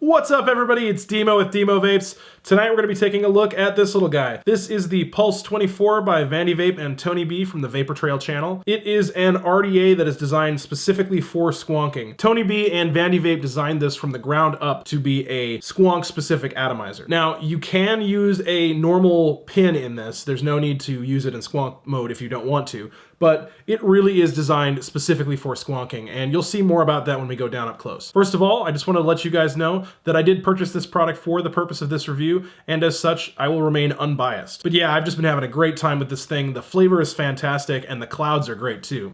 What's up, everybody? It's Demo with Demo Vapes. Tonight we're going to be taking a look at this little guy. This is the Pulse 24 by Vandy Vape and Tony B from the Vapor Trail channel. It is an RDA that is designed specifically for squonking. Tony B and Vandy Vape designed this from the ground up to be a squonk-specific atomizer. Now, you can use a normal pin in this. There's no need to use it in squonk mode if you don't want to. But it really is designed specifically for squonking, and you'll see more about that when we go down up close. First of all, I just want to let you guys know that I did purchase this product for the purpose of this review, and as such, I will remain unbiased. But yeah, I've just been having a great time with this thing. The flavor is fantastic, and the clouds are great too.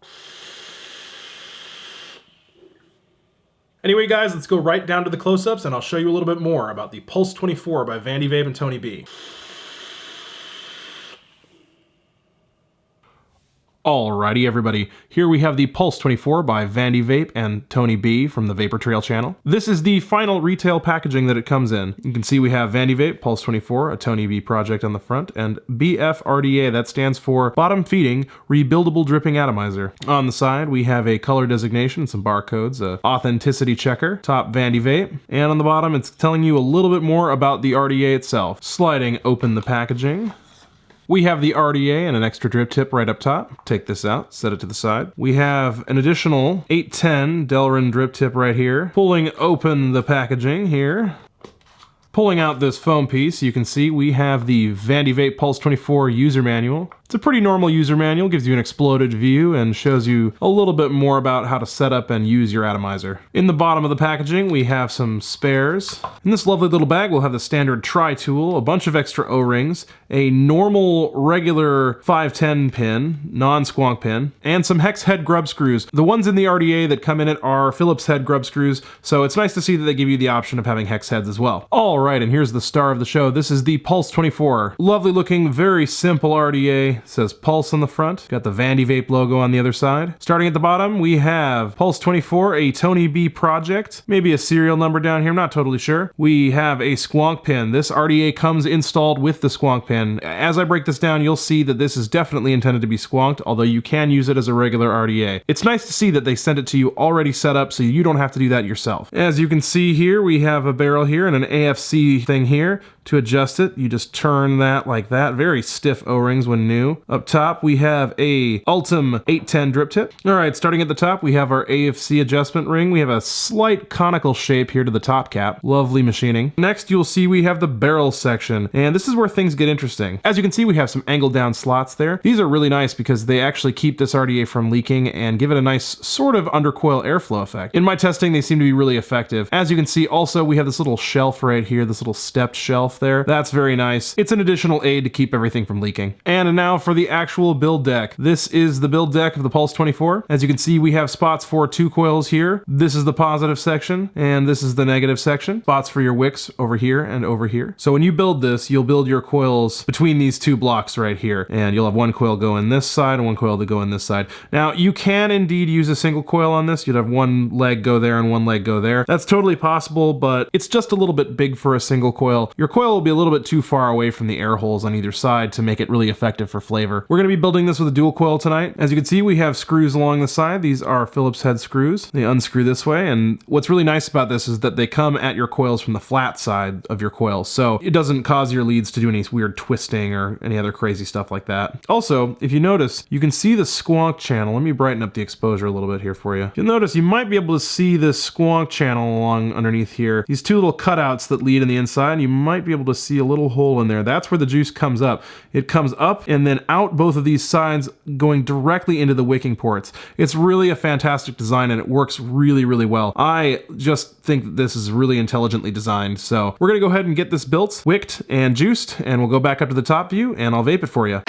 Anyway, guys, let's go right down to the close-ups, and I'll show you a little bit more about the Pulse 24 by Vandy Vape and Tony B. Alrighty, everybody. Here we have the Pulse 24 by Vandy Vape and Tony B from the Vapor Trail channel. This is the final retail packaging that it comes in. You can see we have Vandy Vape, Pulse 24, a Tony B project on the front, and BFRDA, that stands for Bottom Feeding Rebuildable Dripping Atomizer. On the side, we have a color designation, some barcodes, a authenticity checker, top Vandy Vape, and on the bottom, it's telling you a little bit more about the RDA itself. Sliding open the packaging, we have the RDA and an extra drip tip right up top. Take this out, set it to the side. We have an additional 810 Delrin drip tip right here. Pulling open the packaging here. Pulling out this foam piece, you can see we have the Vandy Vape Pulse 24 user manual. It's a pretty normal user manual, gives you an exploded view and shows you a little bit more about how to set up and use your atomizer. In the bottom of the packaging, we have some spares. In this lovely little bag, we'll have the standard tri-tool, a bunch of extra O-rings, a normal regular 510 pin, non-squonk pin, and some hex head grub screws. The ones in the RDA that come in it are Phillips head grub screws, so it's nice to see that they give you the option of having hex heads as well. Alright, and here's the star of the show. This is the Pulse 24. Lovely looking, very simple RDA. It says Pulse on the front. Got the Vandy Vape logo on the other side. Starting at the bottom, we have Pulse 24, a Tony B project. Maybe a serial number down here, I'm not totally sure. We have a squonk pin. This RDA comes installed with the squonk pin. As I break this down, you'll see that this is definitely intended to be squonked, although you can use it as a regular RDA. It's nice to see that they sent it to you already set up so you don't have to do that yourself. As you can see here, we have a barrel here and an AFC thing here. To adjust it, you just turn that like that. Very stiff O-rings when new. Up top, we have a Ultim 810 drip tip. All right, starting at the top, we have our AFC adjustment ring. We have a slight conical shape here to the top cap. Lovely machining. Next, you'll see we have the barrel section, and this is where things get interesting. As you can see, we have some angled down slots there. These are really nice because they actually keep this RDA from leaking and give it a nice sort of undercoil airflow effect. In my testing, they seem to be really effective. As you can see, also, we have this little shelf right here, this little stepped shelf there. That's very nice. It's an additional aid to keep everything from leaking. And now for the actual build deck. This is the build deck of the Pulse 24. As you can see, we have spots for 2 coils here. This is the positive section, and this is the negative section. Spots for your wicks over here and over here. So when you build this, you'll build your coils between these 2 blocks right here, and you'll have 1 coil go in this side and 1 coil to go in this side. Now, you can indeed use a single coil on this. You'd have 1 leg go there and 1 leg go there. That's totally possible, but it's just a little bit big for a single coil. Your coil will be a little bit too far away from the air holes on either side to make it really effective for flavor. We're going to be building this with a dual coil tonight. As you can see, we have screws along the side. These are Phillips head screws. They unscrew this way, and what's really nice about this is that they come at your coils from the flat side of your coils, so it doesn't cause your leads to do any weird twisting or any other crazy stuff like that. Also, if you notice, you can see the squonk channel. Let me brighten up the exposure a little bit here for you. You'll notice you might be able to see this squonk channel along underneath here. These 2 little cutouts that lead in the inside, and you might be able to see a little hole in there. That's where the juice comes up. It comes up and then out both of these sides, going directly into the wicking ports. It's really a fantastic design, and it works really, really well. I just think that this is really intelligently designed. So we're gonna go ahead and get this built, wicked, and juiced, and we'll go back up to the top view and I'll vape it for you.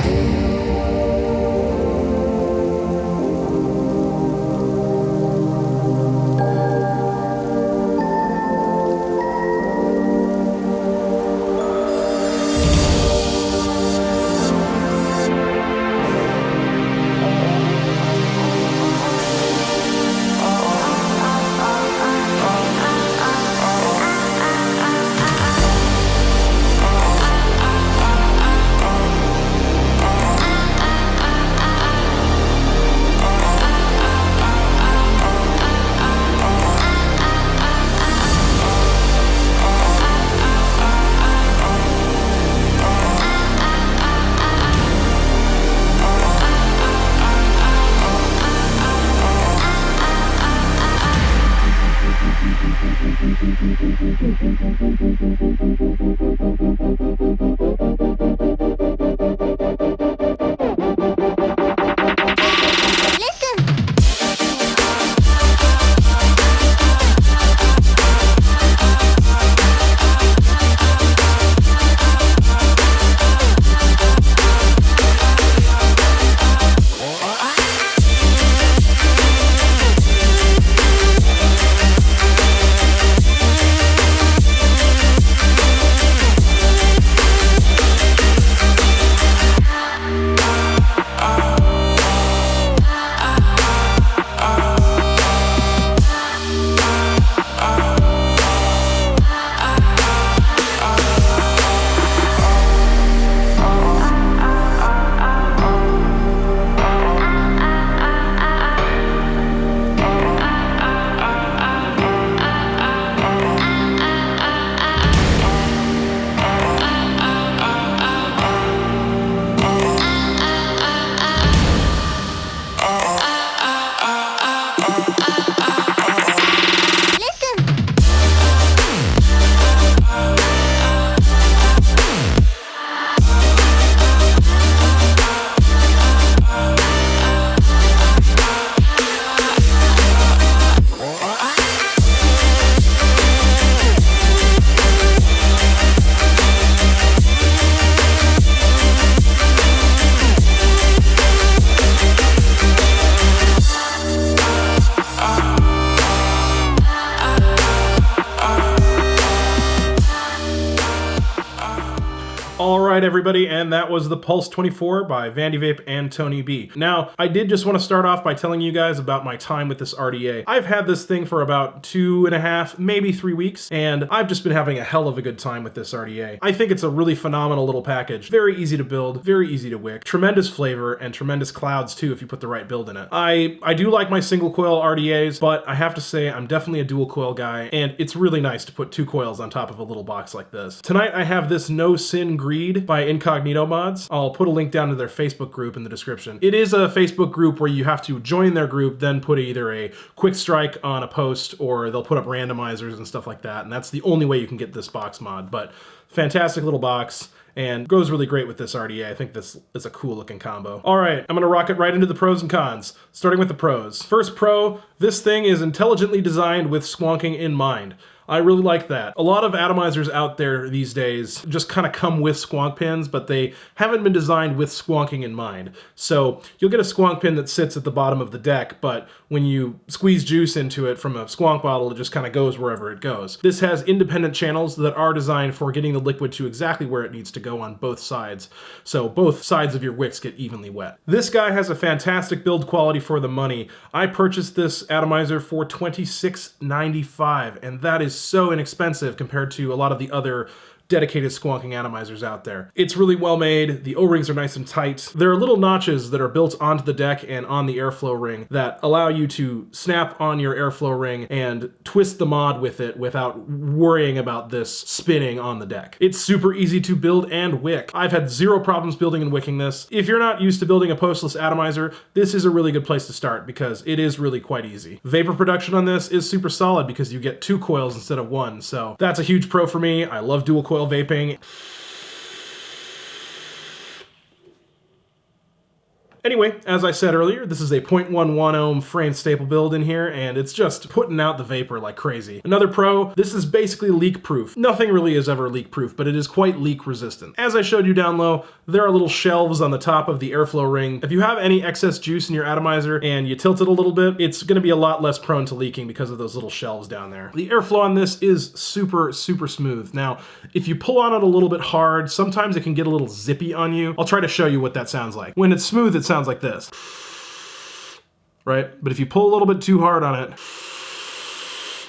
Alright everybody, and that was the Pulse 24 by Vandy Vape and Tony B. Now, I did just want to start off by telling you guys about my time with this RDA. I've had this thing for about 2.5, maybe 3 weeks, and I've just been having a hell of a good time with this RDA. I think it's a really phenomenal little package. Very easy to build, very easy to wick, tremendous flavor, and tremendous clouds too if you put the right build in it. I do like my single coil RDAs, but I have to say I'm definitely a dual coil guy, and it's really nice to put 2 coils on top of a little box like this. Tonight I have this No Sin Greed by Incognito Mods. I'll put a link down to their Facebook group in the description. It is a Facebook group where you have to join their group, then put either a quick strike on a post, or they'll put up randomizers and stuff like that, and that's the only way you can get this box mod. But fantastic little box, and goes really great with this RDA. I think this is a cool looking combo. All right, I'm gonna rock it right into the pros and cons, starting with the pros. First pro, this thing is intelligently designed with squonking in mind. I really like that. A lot of atomizers out there these days just kind of come with squonk pins, but they haven't been designed with squonking in mind. So you'll get a squonk pin that sits at the bottom of the deck, but when you squeeze juice into it from a squonk bottle, it just kind of goes wherever it goes. This has independent channels that are designed for getting the liquid to exactly where it needs to go on both sides. So both sides of your wicks get evenly wet. This guy has a fantastic build quality for the money. I purchased this atomizer for $26.95, and that is so inexpensive compared to a lot of the other dedicated squonking atomizers out there. It's really well made, the O-rings are nice and tight. There are little notches that are built onto the deck and on the airflow ring that allow you to snap on your airflow ring and twist the mod with it without worrying about this spinning on the deck. It's super easy to build and wick. I've had zero problems building and wicking this. If you're not used to building a postless atomizer, this is a really good place to start because it is really quite easy. Vapor production on this is super solid because you get 2 coils instead of 1, so that's a huge pro for me. I love dual coil vaping. Anyway, as I said earlier, this is a 0.11 ohm frame staple build in here, and it's just putting out the vapor like crazy. Another pro, this is basically leak proof. Nothing really is ever leak proof, but it is quite leak resistant. As I showed you down low, there are little shelves on the top of the airflow ring. If you have any excess juice in your atomizer and you tilt it a little bit, it's gonna be a lot less prone to leaking because of those little shelves down there. The airflow on this is super, super smooth. Now, if you pull on it a little bit hard, sometimes it can get a little zippy on you. I'll try to show you what that sounds like. When it's smooth, it sounds like this, right? But if you pull a little bit too hard on it,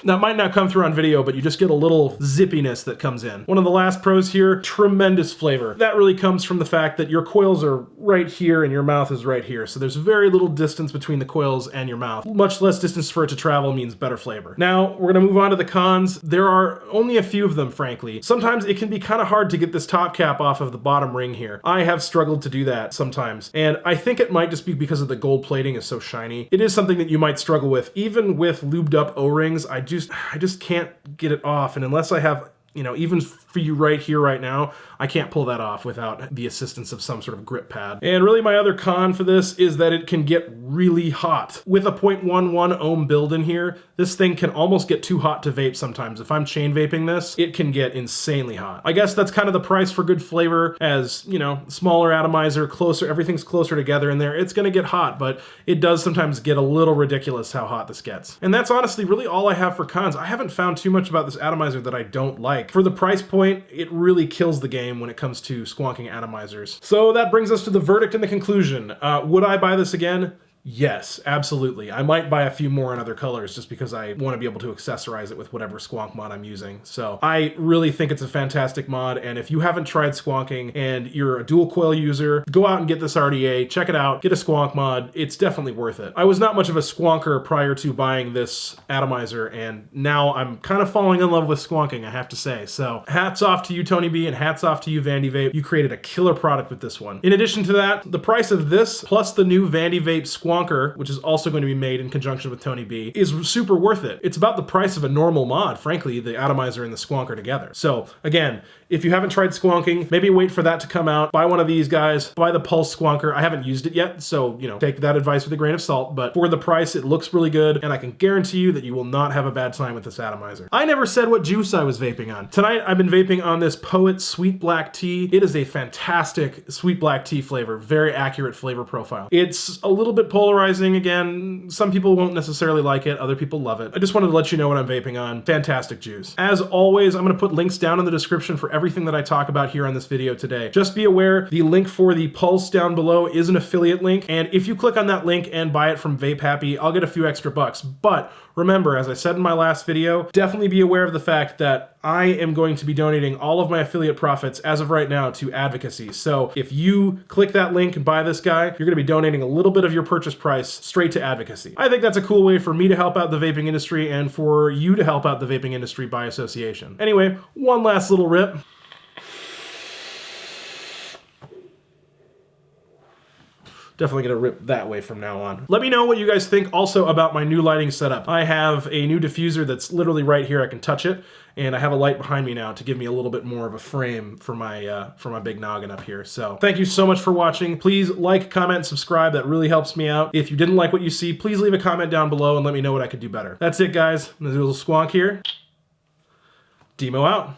that might not come through on video, but you just get a little zippiness that comes in. One of the last pros here, tremendous flavor. That really comes from the fact that your coils are right here and your mouth is right here. So there's very little distance between the coils and your mouth. Much less distance for it to travel means better flavor. Now, we're gonna move on to the cons. There are only a few of them, frankly. Sometimes it can be kind of hard to get this top cap off of the bottom ring here. I have struggled to do that sometimes, and I think it might just be because of the gold plating is so shiny. It is something that you might struggle with. Even with lubed up O-rings, I do just can't get it off. And unless I have, you know, even for you right here, right now, I can't pull that off without the assistance of some sort of grip pad. And really my other con for this is that it can get really hot. With a 0.11 ohm build in here, this thing can almost get too hot to vape sometimes. If I'm chain vaping this, it can get insanely hot. I guess that's kind of the price for good flavor. As, you know, smaller atomizer, closer, everything's closer together in there. It's gonna get hot, but it does sometimes get a little ridiculous how hot this gets. And that's honestly really all I have for cons. I haven't found too much about this atomizer that I don't like. For the price point, it really kills the game when it comes to squonking atomizers. So that brings us to the verdict and the conclusion. Would I buy this again? Yes, absolutely. I might buy a few more in other colors just because I want to be able to accessorize it with whatever squonk mod I'm using. So I really think it's a fantastic mod, and if you haven't tried squonking and you're a dual coil user, go out and get this RDA, check it out, get a squonk mod. It's definitely worth it. I was not much of a squonker prior to buying this atomizer, and now I'm kind of falling in love with squonking, I have to say. So hats off to you, Tony B, and hats off to you, Vandy Vape. You created a killer product with this one. In addition to that, the price of this plus the new Vandy Vape squonker, which is also going to be made in conjunction with Tony B, is super worth it. It's about the price of a normal mod, frankly, the atomizer and the squonker together. So again, if you haven't tried squonking, maybe wait for that to come out. Buy one of these guys, buy the Pulse squonker. I haven't used it yet, so, you know, take that advice with a grain of salt, but for the price, it looks really good, and I can guarantee you that you will not have a bad time with this atomizer. I never said what juice I was vaping on. Tonight, I've been vaping on this Poet Sweet Black Tea. It is a fantastic sweet black tea flavor, very accurate flavor profile. It's a little bit polarizing again. Some people won't necessarily like it, other people love it. I just wanted to let you know what I'm vaping on. Fantastic juice. As always, I'm gonna put links down in the description for everything that I talk about here on this video today. Just be aware, the link for the Pulse down below is an affiliate link, and if you click on that link and buy it from Vape Happy, I'll get a few extra bucks. But remember, as I said in my last video, definitely be aware of the fact that I am going to be donating all of my affiliate profits as of right now to advocacy. So if you click that link and buy this guy, you're gonna be donating a little bit of your purchase price straight to advocacy. I think that's a cool way for me to help out the vaping industry and for you to help out the vaping industry by association. Anyway, one last little rip. Definitely gonna rip that way from now on. Let me know what you guys think also about my new lighting setup. I have a new diffuser that's literally right here. I can touch it, and I have a light behind me now to give me a little bit more of a frame for my big noggin up here. So thank you so much for watching. Please like, comment, and subscribe. That really helps me out. If you didn't like what you see, please leave a comment down below and let me know what I could do better. That's it, guys. There's a little squonk here. Demo out.